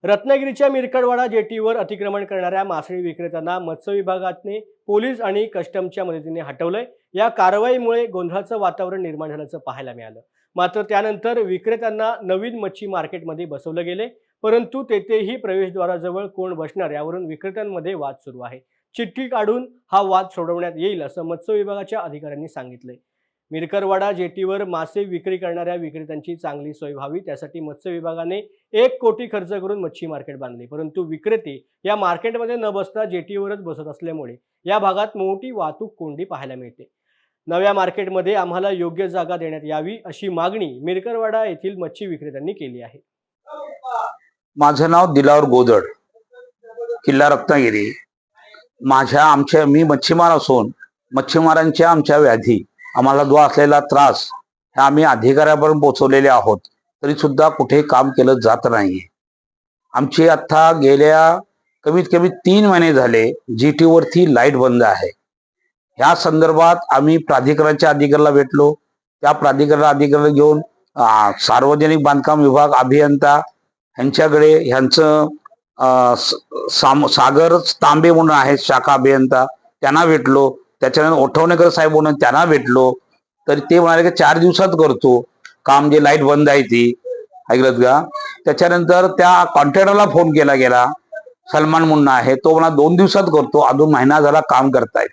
रत्नागिरीच्या मिरकडवाडा जेटीवर अतिक्रमण करणाऱ्या मासळी विक्रेत्यांना मत्स्य विभागाने पोलीस आणि कस्टमच्या मदतीने हटवलंय। या कारवाईमुळे गोंधळाचं वातावरण निर्माण झाल्याचं पाहायला मिळालं। मात्र त्यानंतर विक्रेत्यांना नवीन मच्छी मार्केटमध्ये बसवलं गेले, परंतु तेथेही प्रवेशद्वाराजवळ कोण बसणार यावरून विक्रेत्यांमध्ये वाद सुरू आहे। चिठ्ठी काढून हा वाद सोडवण्यात येईल असं मत्स्य विभागाच्या अधिकाऱ्यांनी सांगितलंय। मिरकरवाडा जेटीवर मासे विक्री करणाऱ्या विक्रेत्यांची चांगली सोय व्हावी त्यासाठी मत्स्य विभागाने 1 कोटी खर्च करून मच्छी मार्केट बांधले, परंतु विक्रेते या मार्केटमध्ये न बसता जेटीवरच बसत असल्यामुळे या भागात मोठी वाहतूक कोंडी पाहायला मिळते। नव्या मार्केटमध्ये आम्हाला योग्य जागा देण्यात यावी अशी मागणी मिरकरवाडा येथील मच्छी विक्रेत्यांनी केली आहे। माझं नाव दिलावर गोदड, किल्ला रत्नागिरी। मी मच्छीमार असून मच्छीमारांच्या आमच्या व्याधी, आम्हाला जो असलेला त्रास हे आम्ही अधिकाऱ्यापर्यंत पोहोचवलेले आहोत, तरी सुद्धा कुठे काम केलं जात नाही। आमची आता गेल्या कमीत कमी 3 महिने झाले जीटी वरती लाईट बंद आहे। ह्या संदर्भात आम्ही प्राधिकरणाच्या अधिकाऱ्याला भेटलो। त्या अधिकाऱ्याला घेऊन सार्वजनिक बांधकाम विभाग अभियंता ह्यांच्याकडे सागर तांबे म्हणून आहेत शाखा अभियंता, त्यांना भेटलो। त्याच्यानंतर ओठवणेकर साहेब म्हणून त्यांना भेटलो, तर ते म्हणाले की 4 दिवसात करतो काम, जे लाईट बंद आहे ती। ऐकलत का? त्याच्यानंतर त्या कॉन्ट्रॅक्टरला फोन केला गेला, सलमान म्हणून आहे, तो म्हणा 2 दिवसात करतो, अजून महिना झाला काम करतायत।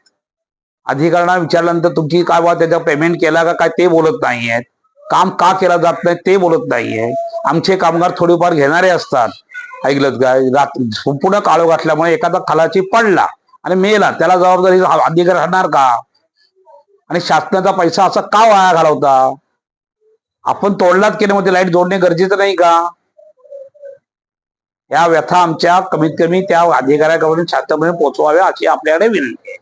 अधिकाऱ्यांना विचारल्यानंतर तुमची काय बाबा त्याचा पेमेंट केला का काय ते बोलत नाहीयेत, काम का केला जात नाही ते बोलत नाहीये। आमचे कामगार थोडेफार घेणारे असतात, ऐकलत का? संपूर्ण काळो घातल्यामुळे एखादा खालाची पडला आणि मेला, त्याला जबाबदारी अधिकारी राहणार का? आणि शासनाचा पैसा असा का वाया घालवता? आपण तोडलात केले मध्ये लाईट जोडणे गरजेचं नाही का? या व्यथा आमच्या कमीत कमी त्या अधिकाऱ्याकडून शासनापर्यंत पोहोचवाव्या अशी आपल्याकडे विनंती आहे।